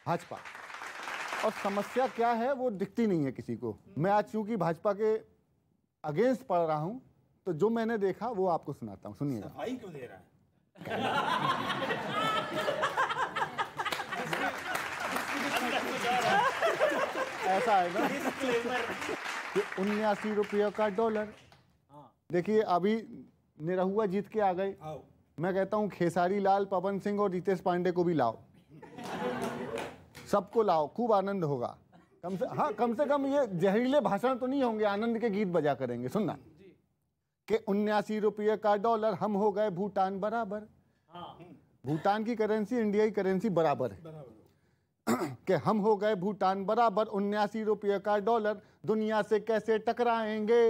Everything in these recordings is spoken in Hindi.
भाजपा। और समस्या क्या है वो दिखती नहीं है किसी को। मैं आज चूंकि भाजपा के अगेंस्ट पढ़ रहा हूं, तो जो मैंने देखा वो आपको सुनाता हूं, सुनिए। सफाई क्यों दे रहा है? ऐसा है ना कि 79 रुपये का डॉलर। देखिए अभी निरहुआ जीत के आ गए, मैं कहता हूं खेसारी लाल, पवन सिंह और रितेश पांडे को भी लाओ, सबको लाओ, खूब आनंद होगा। कम से कम ये जहरीले भाषण तो नहीं होंगे, आनंद के गीत बजा करेंगे। सुनना कि 79 रुपये का डॉलर, हम हो गए भूटान बराबर। भूटान की करेंसी इंडिया की करेंसी बराबर है कि हम हो गए भूटान बराबर। 79 रुपये का डॉलर, दुनिया से कैसे टकराएंगे,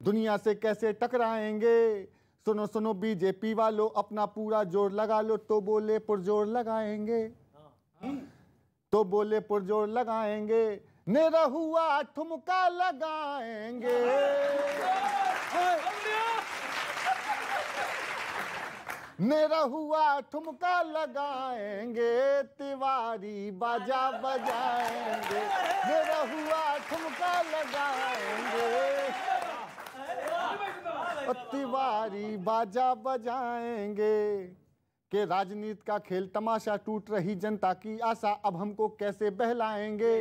दुनिया से कैसे टकराएंगे। सुनो सुनो बीजेपी वालों, अपना पूरा जोर लगा लो, तो बोले पुरजोर लगाएंगे, तो बोले पुरजोर लगाएंगे। निरहुआ ठुमका लगाएंगे, निरहुआ ठुमका लगाएंगे, तिवारी बाजा बजाएंगे, निरहुआ ठुमका लगाएंगे, तिवारी बाजा बजाएंगे। कि राजनीति का खेल तमाशा, टूट रही जनता की आशा, अब हमको कैसे बहलाएंगे।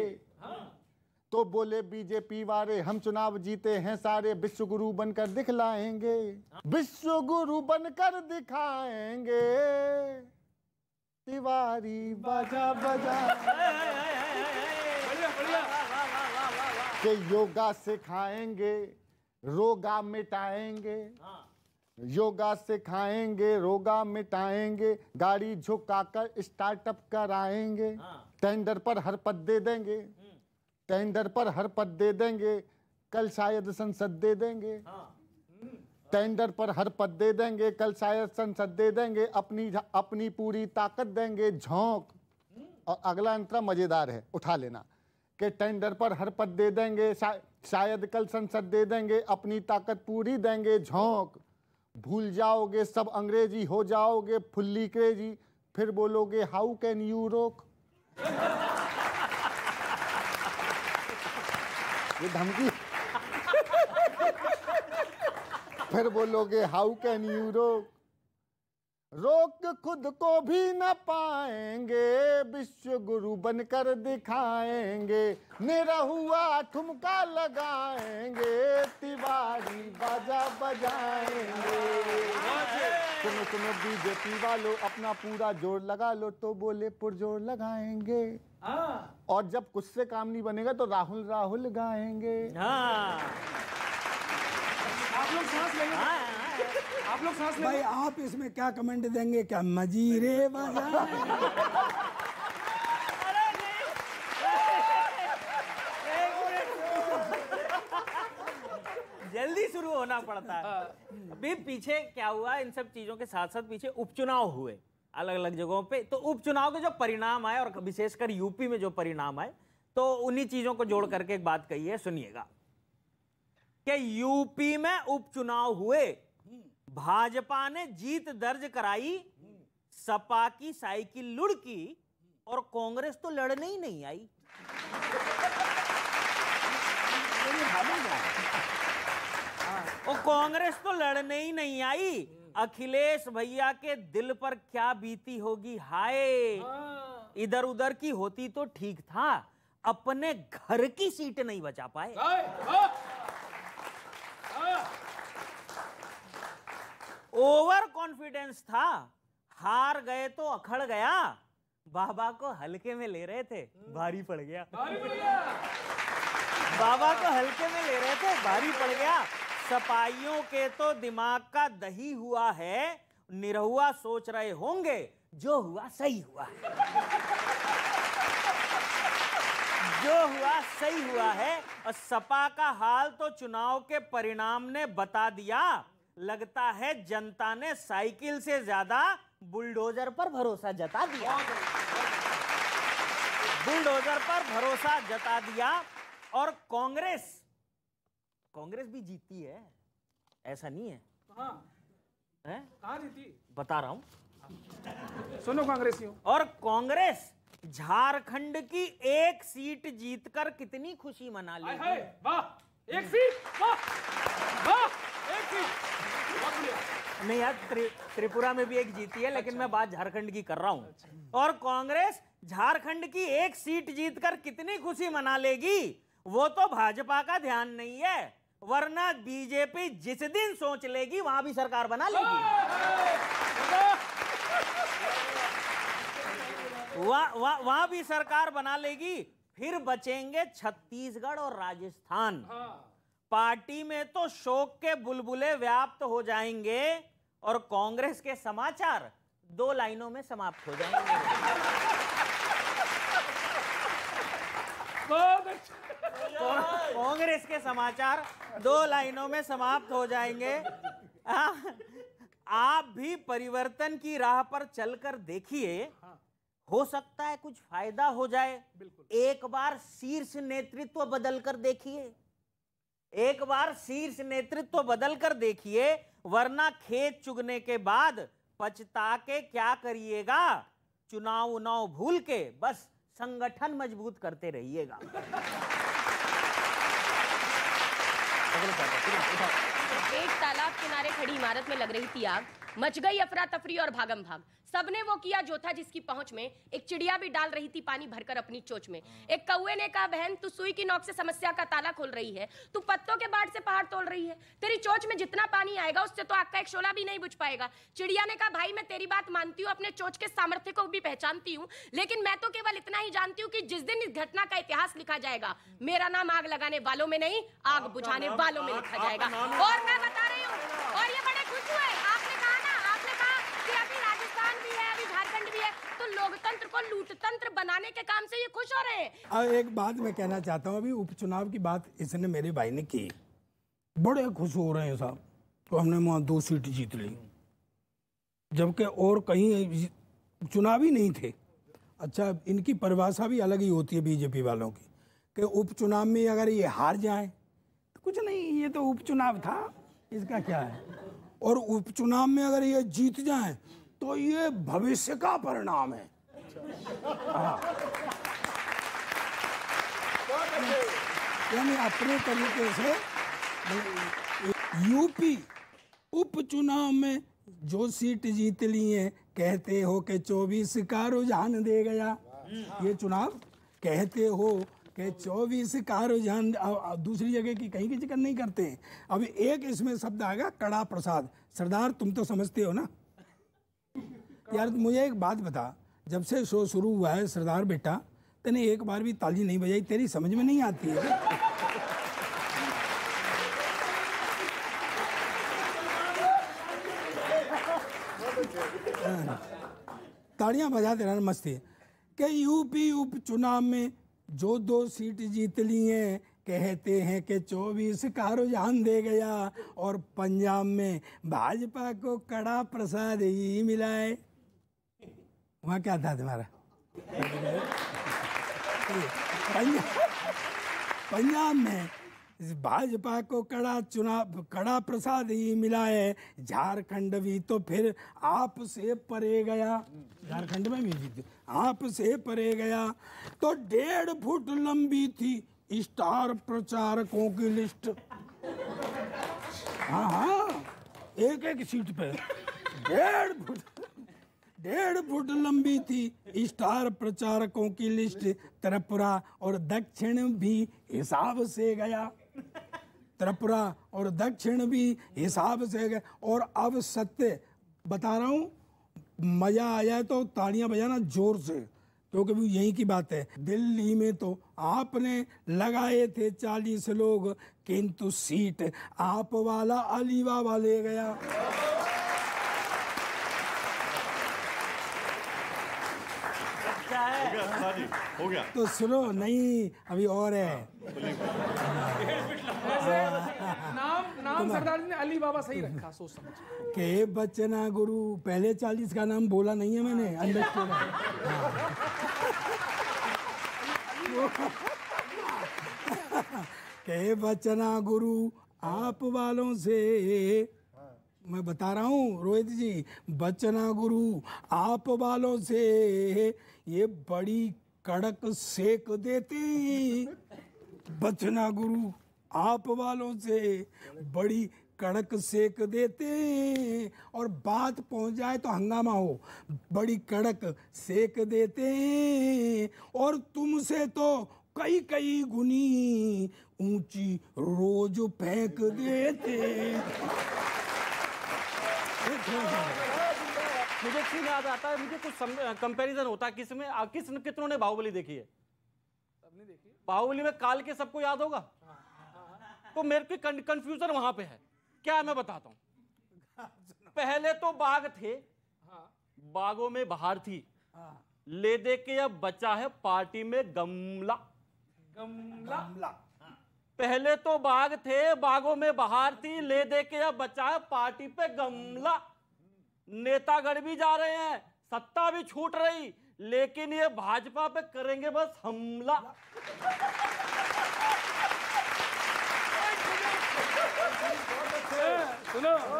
तो बोले बीजेपी वाले, हम चुनाव जीते हैं सारे, विश्व गुरु बनकर दिखलाएंगे, विश्व गुरु बनकर दिखाएंगे, तिवारी बाजा बजा। के योगा सिखाएंगे, रोगा मिटाएंगे, योगा सिखाएंगे, रोगा मिटाएंगे, गाड़ी झुकाकर स्टार्टअप कराएंगे, टेंडर पर हर पद दे देंगे, टेंडर पर हर पद दे देंगे, कल शायद संसद दे देंगे, टेंडर पर हर पद दे देंगे, कल शायद संसद दे देंगे, अपनी पूरी ताकत देंगे झोंक। और अगला अंतरा मजेदार है, उठा लेना कि टेंडर पर हर पद दे देंगे, शायद कल संसद दे देंगे, अपनी ताकत पूरी देंगे झोंक। भूल जाओगे सब अंग्रेजी, हो जाओगे फुल्ली क्रेजी, फिर बोलोगे हाउ कैन यू रोक। ये धमकी। फिर बोलोगे हाउ कैन यू रोक, रोक खुद को भी न पाएंगे, विश्व गुरु बनकर दिखाएंगे, निरहुआ ठुमका लगाएंगे, तिवारी बाजा बजाएंगे। सुनो सुनो बीजेपी वालों, अपना पूरा जोर लगा लो, तो बोले पुरजोर लगाएंगे। और जब कुछ से काम नहीं बनेगा तो राहुल राहुल गाएंगे। आप लोग सांस लेंगे, आप लोग सांस लेंगे। भाई आप इसमें क्या कमेंट देंगे, क्या मजीरे बजाएं? जल्दी शुरू होना पड़ता है। अभी पीछे क्या हुआ, इन सब चीजों के साथ साथ पीछे उपचुनाव हुए अलग अलग जगहों पे, तो उपचुनाव के जो परिणाम आए और विशेषकर यूपी में जो परिणाम आए, तो उन्हीं चीजों को जोड़ करके एक बात कही है, सुनिएगा कि यूपी में उपचुनाव हुए, भाजपा ने जीत दर्ज कराई, सपा की साइकिल लुढ़की और कांग्रेस तो लड़ने ही नहीं आई। और कांग्रेस तो लड़ने ही नहीं आई। अखिलेश भैया के दिल पर क्या बीती होगी, हाय। इधर उधर की होती तो ठीक था, अपने घर की सीट नहीं बचा पाए। ओवर कॉन्फिडेंस था, हार गए तो अखड़ गया, बाबा को हल्के में ले रहे थे, भारी पड़ गया। बाबा को हल्के में ले रहे थे, भारी पड़ गया। सपाइयों के तो दिमाग का दही हुआ है, निरहुआ सोच रहे होंगे जो हुआ सही हुआ है, जो हुआ सही हुआ है। और सपा का हाल तो चुनाव के परिणाम ने बता दिया। लगता है जनता ने साइकिल से ज्यादा बुलडोजर पर भरोसा जता दिया, बुलडोजर पर भरोसा जता दिया। और कांग्रेस भी जीती है, ऐसा नहीं है। कहाँ जीती? बता रहा हूं, सुनो कांग्रेसियों। और कांग्रेस झारखंड की एक सीट जीतकर कितनी खुशी मना ली। वाह, एक सीट, वाह, वाह, एक सीट। नहीं यार, त्रिपुरा में भी एक जीती है, लेकिन मैं बात झारखंड की कर रहा हूं। और कांग्रेस झारखंड की एक सीट जीतकर कितनी खुशी मना लेगी, वो तो भाजपा का ध्यान नहीं है, वरना बीजेपी जिस दिन सोच लेगी वहां भी सरकार बना लेगी। वहां भी सरकार बना लेगी। फिर बचेंगे छत्तीसगढ़ और राजस्थान। पार्टी में तो शोक के बुलबुले व्याप्त हो जाएंगे और कांग्रेस के समाचार 2 लाइनों में समाप्त हो जाएंगे। कांग्रेस के समाचार 2 लाइनों में समाप्त हो जाएंगे। आप भी परिवर्तन की राह पर चलकर देखिए, हो सकता है कुछ फायदा हो जाए। एक बार शीर्ष नेतृत्व बदलकर देखिए, एक बार शीर्ष नेतृत्व बदलकर देखिए, वरना खेत चुगने के बाद पछता के क्या करिएगा। चुनाव भूल के बस संगठन मजबूत करते रहिएगा। एक तालाब किनारे खड़ी इमारत में लग रही थी आग, मच गई अफरा तफरी और भागम भाग। सबने वो किया जो था जिसकी पहुंच में। एक चिड़िया भी डाल रही थी पानी भरकर अपनी चोंच में। एक कौवे ने कहा, बहन तू सुई की नोक से समस्या का ताला खोल रही है, तू पत्तों के बाढ़ से पहाड़ तोड़ रही है। तेरी चोंच में जितना पानी आएगा उससे तो आग का एक शोला भी नहीं बुझ पाएगा। चिड़िया ने कहा, भाई मैं तेरी बात मानती हूँ, अपने चोंच के सामर्थ्य को भी पहचानती हूँ, लेकिन मैं तो केवल इतना ही जानती हूँ कि जिस दिन इस घटना का इतिहास लिखा जाएगा, मेरा नाम आग लगाने वालों में नहीं, आग बुझाने वालों में लिखा जाएगा। और मैं बता रही हूँ, और ये बड़े खुश हुए। आपने कहा कि अभी राजस्थान भी है, अभी झारखंड भी है, तो लोकतंत्र को लूटतंत्र बनाने के काम से ये खुश हो रहे हैं। और एक बात मैं कहना चाहता हूँ, अभी उपचुनाव की बात इसने मेरे भाई ने की, बड़े खुश हो रहे हैं साहब, तो हमने वहाँ 2 सीट जीत ली, जबकि और कहीं चुनाव ही नहीं थे। अच्छा, इनकी परिभाषा भी अलग ही होती है बीजेपी वालों की, कि उपचुनाव में अगर ये हार जाए तो कुछ नहीं, ये तो उपचुनाव था, इसका क्या है, और उपचुनाव में अगर ये जीत जाए तो ये भविष्य का परिणाम है। यानी अपने तरीके से यूपी उपचुनाव में जो सीट जीत ली है, कहते हो कि 24 का रुझान दे गया। ये चुनाव कहते हो कि 24 का रुझान, दूसरी जगह की कहीं की जिक्र नहीं करते हैं। अब एक इसमें शब्द आएगा, कड़ा प्रसाद। सरदार तुम तो समझते हो ना यार, मुझे एक बात बता, जब से शो शुरू हुआ है सरदार बेटा, तूने एक बार भी ताली नहीं बजाई, तेरी समझ में नहीं आती है? तालियां बजा दे रहा मस्ती कि यूपी उपचुनाव में जो 2 सीट जीत ली हैं, कहते हैं कि 24 का रुझान दे गया, और पंजाब में भाजपा को कड़ा प्रसाद ही मिला है। वहाँ क्या था तुम्हारा? पंजाब में भाजपा को कड़ा प्रसाद ही मिला है। झारखंड भी तो फिर आप से परे गया, झारखंड में भी जीते, आप से परे गया। तो 1.5 फुट लंबी थी स्टार प्रचारकों की लिस्ट। हाँ, एक सीट पे 1.5 फुट लंबी थी स्टार प्रचारकों की लिस्ट। त्रिपुरा और दक्षिण भी हिसाब से गया, त्रिपुरा और दक्षिण भी हिसाब से गए। और अब सत्य बता रहा हूँ, मजा आया तो तालियां बजाना जोर से, क्योंकि भी यही की बात है। दिल्ली में तो आपने लगाए थे 40 लोग, किंतु सीट आप वाला अली बाबा ले गया। हो गया तो सुनो, नहीं अभी और है। नाम सरदार जी ने अली बाबा सही रखा, सोच समझ के बचना गुरु, पहले 40 का नाम बोला नहीं है मैंने, अंडरस्टूड के बचना गुरु आप वालों से मैं बता रहा हूँ रोहित जी, बचना गुरु आप वालों से ये बड़ी कड़क सेक देते, बचना गुरु आप वालों से बड़ी कड़क सेक देते, और बात पहुंच जाए तो हंगामा हो, बड़ी कड़क सेक देते, और तुमसे तो कई कई गुनी ऊंची रोज फेंक देते। मुझे सीन याद आता है, मुझे कुछ कंपैरिजन होता है किसमें, कितनों ने बाहुबली देखी है? सबने देखी। बाहुबली में काल के सबको याद होगा, तो मेरे की कंफ्यूजन वहां पे है। क्या मैं बताता हूं, पहले तो बाघ थे, बाघों में बहार थी, ले दे के अब बचा है पार्टी में गमला। गमला। पहले तो बाघ थे, बाघों में बहार थी, ले दे के अब बचा है पार्टी पे गमला। नेतागढ़ भी जा रहे हैं, सत्ता भी छूट रही, लेकिन ये भाजपा पे करेंगे बस हमला।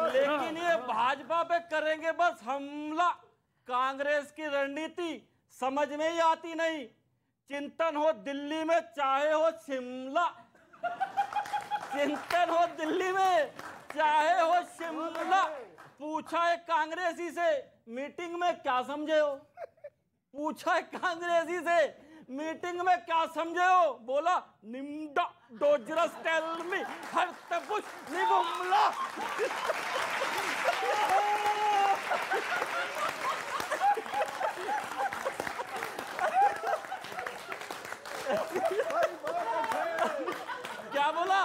लेकिन ये भाजपा पे करेंगे बस हमला। कांग्रेस की रणनीति समझ में ही आती नहीं, चिंतन हो दिल्ली में चाहे हो शिमला, चिंतन हो दिल्ली में चाहे हो शिमला। पूछा एक कांग्रेसी से मीटिंग में क्या समझे हो, पूछा एक कांग्रेसी से मीटिंग में क्या समझे हो, बोला निम्डा डोजरस टेल मी हर तबुश निगुमला। क्या बोला,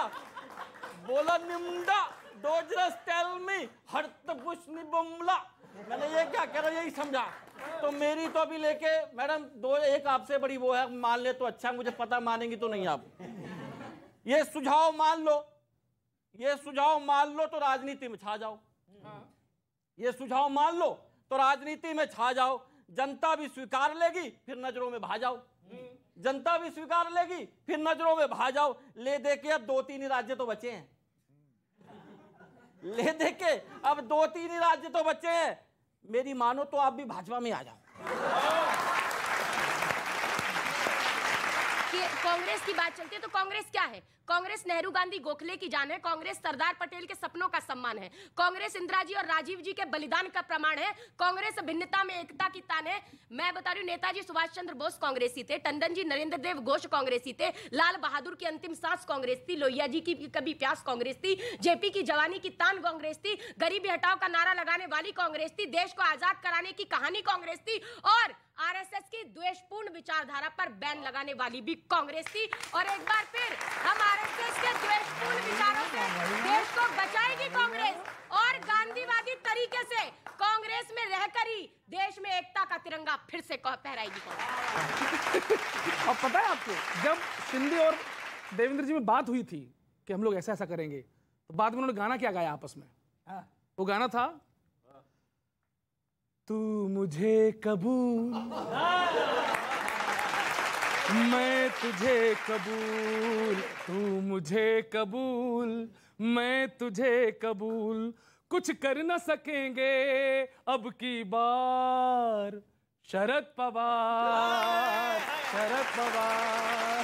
बोला निम्डा डोजरस टेल मी हर तबुश निगुमला। मैंने ये क्या कह रहा, यही समझा। तो मेरी तो अभी लेके मैडम दो, एक आपसे बड़ी वो है, मान ले तो अच्छा, मुझे पता मानेंगी तो नहीं आप। ये सुझाव मान लो, ये सुझाव मान लो तो राजनीति में छा जाओ, ये सुझाव मान लो तो राजनीति में छा जाओ। जनता भी स्वीकार लेगी, फिर नजरों में भा जाओ, जनता भी स्वीकार लेगी, फिर नजरों में भा जाओ। ले दे के अब 2-3 ही राज्य तो बचे हैं, ले दे के अब 2-3 ही राज्य तो बचे हैं। मेरी मानो तो आप भी भाजपा में आ जाओ। कांग्रेस की बात चलती है तो कांग्रेस क्या है? कांग्रेस नेहरू गांधी गोखले की जान है, कांग्रेस सरदार पटेल के सपनों का सम्मान है, कांग्रेस इंदिरा जी और राजीव जी के बलिदान का प्रमाण है, कांग्रेस भिन्नता में एकता की तान है। मैं बता रही हूँ, नेताजी सुभाष चंद्र बोस कांग्रेसी थे, टंडन जी नरेंद्र देव घोष कांग्रेसी थे, लाल बहादुर की अंतिम सांस कांग्रेस थी, लोहिया जी की कभी प्यास कांग्रेस थी, जेपी की जवानी की तान कांग्रेस थी, गरीबी हटाओ का नारा लगाने वाली कांग्रेस थी, देश को आजाद कराने की कहानी कांग्रेस थी, और आरएसएस की द्वेषपूर्ण विचारधारा पर बैन लगाने वाली भी कांग्रेस थी। और एक बार फिर हम आरएसएस के द्वेषपूर्ण विचारों से देश को बचाएगी कांग्रेस, और गांधीवादी तरीके से कांग्रेस में रहकर ही देश में एकता का तिरंगा फिर से फहराएगी कांग्रेस। अब पता है आपको, जब शिंदे और देवेंद्र जी में बात हुई थी कि हम लोग ऐसा ऐसा करेंगे, तो बाद में उन्होंने गाना क्या गाया आपस में? वो गाना था, तू मुझे कबूल मैं तुझे कबूल, तू मुझे कबूल मैं तुझे कबूल, कुछ कर न सकेंगे अब की बार शरद पवार, शरद पवार,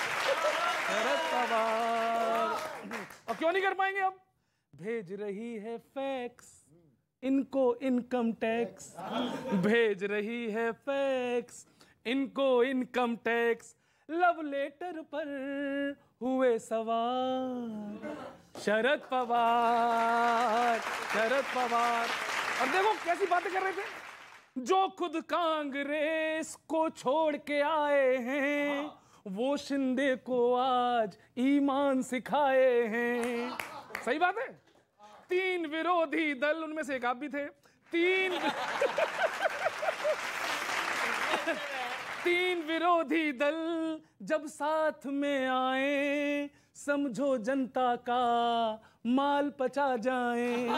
शरद पवार। और क्यों नहीं कर पाएंगे? अब भेज रही है फैक्स इनको इनकम टैक्स, भेज रही है फैक्स इनको इनकम टैक्स, लव लेटर पर हुए सवार शरद पवार, शरद पवार। और देखो कैसी बातें कर रहे थे, जो खुद कांग्रेस को छोड़ के आए हैं, वो शिंदे को आज ईमान सिखाए हैं। सही बात है। 3 विरोधी दल, उनमें से एक आप भी थे, 3 विरोधी दल जब साथ में आए, समझो जनता का माल पचा जाए।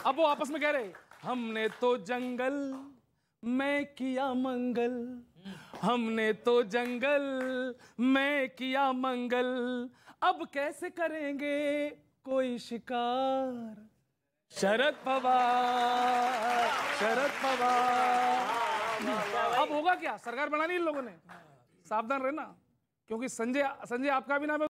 अब वो आपस में कह रहे, हमने तो जंगल में किया मंगल, हमने तो जंगल में किया मंगल, अब कैसे करेंगे कोई शिकार शरद पवार, शरद पवार। अब होगा क्या, सरकार बनानी इन लोगों ने, सावधान रहना, क्योंकि संजय आपका भी नाम है।